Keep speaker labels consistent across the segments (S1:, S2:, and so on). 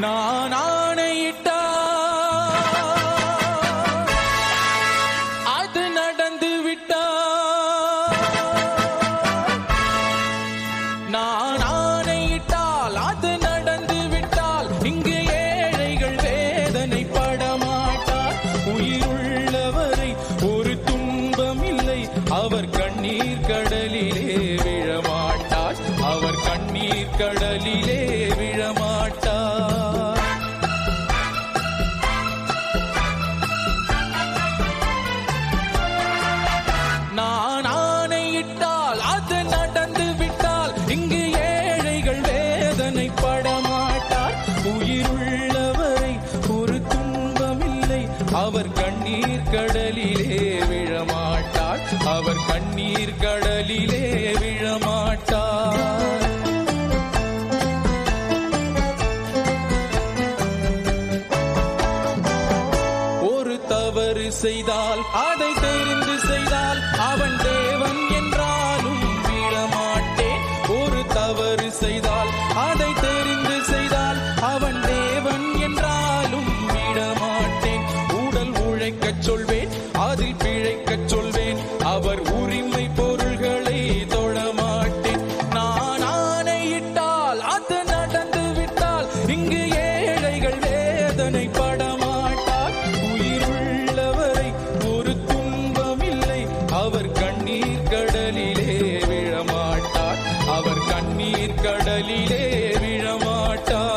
S1: நான் ஆணையிட்டா அது நடந்து விட்டா, நான் ஆணையிட்டால் அது நடந்து விட்டால் இங்கு ஏழைகள் வேதனை படமாட்டார். உயிருள்ளவரை ஒரு துன்பம் இல்லை, அவர் கண்ணீர் கடலிலே விழமாட்டார், அவர் கண்ணீர் கடலிலே விழமாட்டார். நான் ஆணையிட்டால் அது நடந்து விட்டால் இங்கு ஏழைகள் வேதனை படமாட்டார். உயிருள்ளவரை ஒரு துன்பமில்லை, அவர் கண்ணீர் கடலிலே விழமாட்டார், அவர் கண்ணீர் கடலிலே விழமாட்டார். ஒரு தவறு செய்தால் அதை தெரிந்து செய்தால் அவன் தேவன் என்றாலும் விழமாட்டேன். ஒரு தவறு செய்தால் அதை தெரிந்து செய்தால் அவன் தேவன் என்றாலும் விடமாட்டேன். உடல் உழைக்கச் சொல்வேன், அதில் பிழைக்கச் சொல்வேன், அவர் உரிமை பொருள்களை தொடமாட்டேன். நான் ஆணையிட்டால் அது நடந்து விட்டால் இங்கு ஏழைகள் வேதனை படமாட்டார். உயிருள்ளவரை ஒரு துன்பமில்லை, அவர் கண்ணீர் கடலிலே விழமாட்டார், அவர் கண்ணீர் கடலிலே விழமாட்டார்.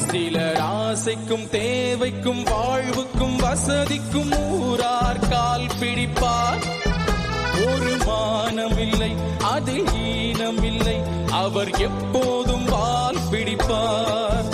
S1: சிலர் ஆசைக்கும் தேவைக்கும் வாழ்வுக்கும் வசதிக்கும் ஊரார் கால் பிடிப்பார். ஒரு மானமில்லை, அதில் ஈனமில்லை, அவர் எப்போதும் வால் பிடிப்பார்.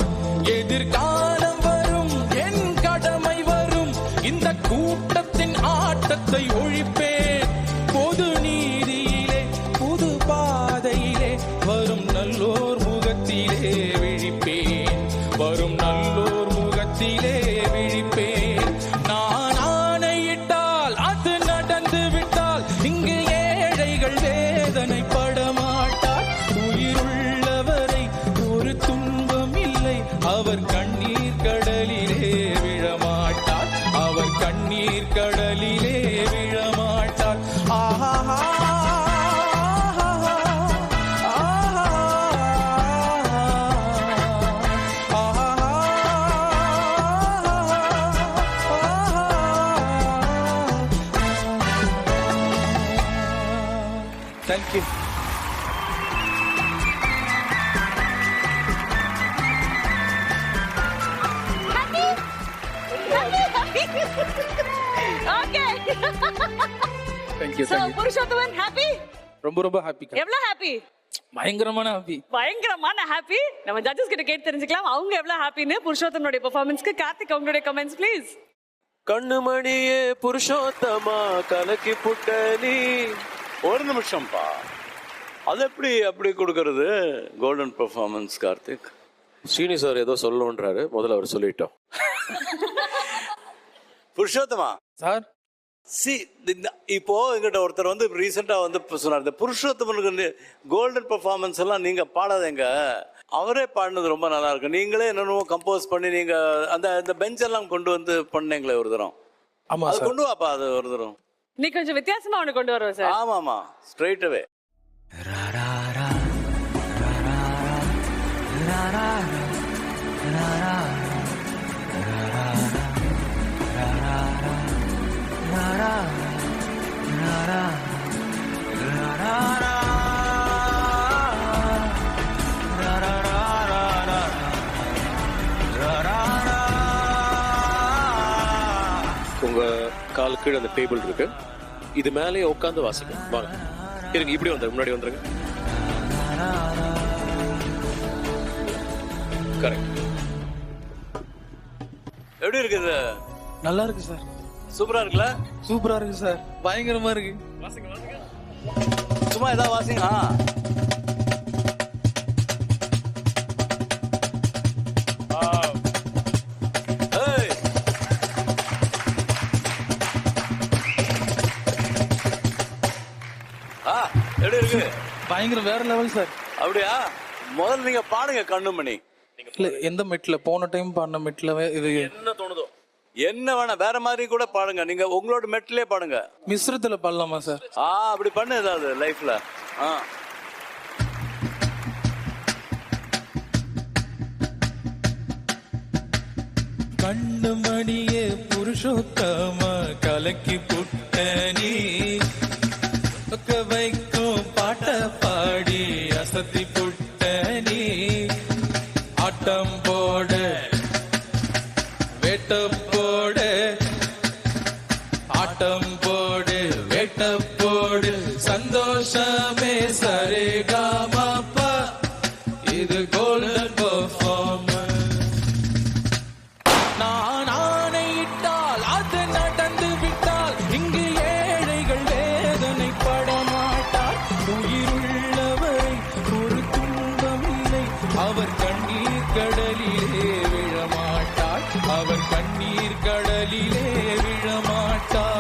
S1: எதிர்காலம் வரும், என் கடமை வரும், இந்த கூட்டத்தின் ஆட்டத்தை ஒழிப்பேன். பொது நீதியிலே புது பாதையிலே வரும் நல்லோர் முகத்திலே விழிப்பேன், வரும் நல்லோர் முகத்திலே விழிப்பேன். நான் ஆணையிட்டால் அது நடந்து விட்டால் இங்கு ஏழைகள் வேதனை படமாட்டார். உயிருள்ளவரை ஒரு துன்பம் இல்லை, அவர் கண்ணீர் கடலிலே விழமாட்டார், அவர் கண்ணீர் கடலிலே விழமாட்டார். ஆஹா Thank you.
S2: Happy? Okay.
S1: Thank you.
S2: So, Purushothaman happy?
S1: ரொம்ப ரொம்ப ஹாப்பி.
S2: எவ்வளவு happy?
S1: பயங்கரமான ஹாப்பி.
S2: பயங்கரமான happy. நம்ம ஜட்ஜஸ் கிட்ட கேட்டு தெரிஞ்சுக்கலாம் அவங்க எவ்வளவு ஹாப்பின்னு. புருஷோத்தமனுடைய பெர்ஃபார்மன்ஸ்க்கு கார்த்திக் உங்களுடைய கமெண்ட்ஸ் ப்ளீஸ்.
S3: கண்ணுமணியே புருஷோத்தமா கலக்கி புட்ட நீ. ஒரு நிமிஷம்ப்பா, அது எப்படி அப்படி கொடுக்கறது? Golden performance Karthik.
S4: Srini sir ஏதோ சொல்லணுன்றாரு, முதல்ல அவர் சொல்லிட்டோம்.
S3: புருஷோத்தமா
S1: சார்,
S3: இப்போ எங்கிட்ட ஒருத்தர் வந்து ரீசெண்டா வந்து சொன்னார், இந்த புருஷோத்தமனுக்கு கோல்டன் பெர்ஃபார்மன்ஸ் எல்லாம் நீங்க பாடாதீங்க, அவரே பாடினது ரொம்ப நல்லா இருக்கு, நீங்களே என்னென்னமோ கம்போஸ் பண்ணி நீங்க அந்த பெஞ்ச் எல்லாம் கொண்டு வந்து பண்ணீங்களே ஒரு தரம்.
S1: ஆமா
S3: அது
S1: சார்.
S3: கொண்டு வாப்பா, அது ஒரு தரம்.
S2: நீ கொஞ்சம் வித்தியாசமா அவனை கொண்டு வருவோம் சார்.
S3: ஆமாமா, ஸ்ட்ரைட் அவே.
S4: உங்க கால் கீழே அந்த டேபிள் இருக்கு, இது மேலேயே உட்காந்து வாசிக்கும். வாங்க, இருங்க, இப்படி வந்துருங்க, முன்னாடி வந்துருங்க. கரெக்ட்.
S3: எப்படி இருக்குது?
S1: நல்லா இருக்கு சார்.
S3: சூப்பரா இருக்குல்ல?
S1: சூப்பரா இருக்கு சார். பயங்கரமா இருக்கு.
S3: சும்மா ஏதாவது வாசிங்க. ஏய். எப்படி இருக்கு?
S1: பயங்கர வேற லெவல் சார்.
S3: அப்படியா? முதல்ல நீங்க பாடுங்க கண்ணுமணி.
S1: இல்ல எந்த மெட்ல போன டைம் பாடின மெட்ல இது
S3: என்ன தோணுதோ என்ன வேணா வேற மாதிரி கூட பாடுங்க. நீங்க உங்களோட மெட்லயே பாடுங்க.
S1: மிஸ்ரத்துல பாடலாமா சார்?
S3: அப்படி பண்ணு ஏதாவது லைஃப்ல.
S1: கண்ணு மணியே புருஷோத்தம கலக்கி புட்ட நீ வைக்கும் பாட்ட பாடி அசத்தி புட்ட நீ ஆட்டம் போட வேட்ட போட ஆட்டம் போடு வேட்ட போடு சந்தோஷமே சரிகமபா இது கோல்டன் பெர்ஃபார்மன்ஸ். நான் ஆணையிட்டால் அது நடந்து விட்டால் இங்கு ஏழைகள் வேதனை படமாட்டார். உயிருள்ளவரை ஒரு துன்பம் இல்லை, அவர் கண்ணீர் கடலிலே விழமாட்டார். அவர் கண்ணீர் கடலிலே விழமாட்டார்.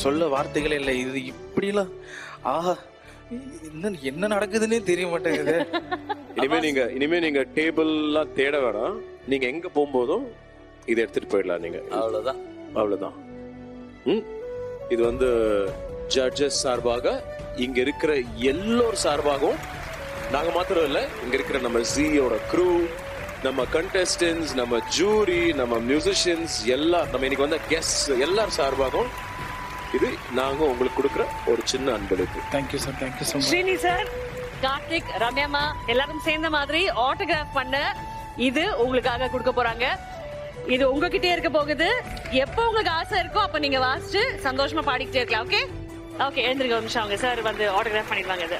S1: சொல்ல வார்த்தைகளே இல்லை. இது இப்படிலாம் ஆஹா என்ன நடக்குதுன்னே தெரிய மாட்டேங்குது.
S4: இனிமே நீங்க டேபிள்லாம் தேட வேணாம். நீங்க எங்க போகும்போதும் இதை எடுத்துட்டு போயிடலாம். நீங்க அவ்வளவுதான். இது வந்து ஜட்ஜஸ் சார்பாக இங்க இருக்கிற எல்லோர் சார்பாகவும் நாங்க மாத்திரம் இல்ல, இங்க இருக்கிற நம்ம ஜியோட க்ரூ, நம்ம கண்டெஸ்டன்ஸ், நம்ம ஜூரி, நம்ம மியூசிஷியன்ஸ் எல்லாம், நம்ம இன்னைக்கு வந்த கெஸ்ட் எல்லார் சார்பாகவும் இது நாங்க உங்களுக்கு கொடுக்குற ஒரு சின்ன அன்பளிப்பு.
S1: Thank you sir. Thank you so much.
S2: Srini sir, Karthik, ரம்யாமா எல்லாரும் சேர்ந்த மாதிரி ஆட்டோகிராஃப் பண்ண இது உங்களுக்காக கொடுக்க போறாங்க. இது உங்ககிட்டே இருக்க போகுது. எப்போ உங்களுக்கு ஆசை இருக்கோ அப்ப நீங்க வாசிச்சு சந்தோஷமா பாடிக்கிட்டே இருக்கலாம். ஓகே ஓகே, எழுந்திருக்க ஒரு நிமிஷம். அவங்க சார் வந்து ஆட்டோகிராஃப் பண்ணிடுவாங்க. இது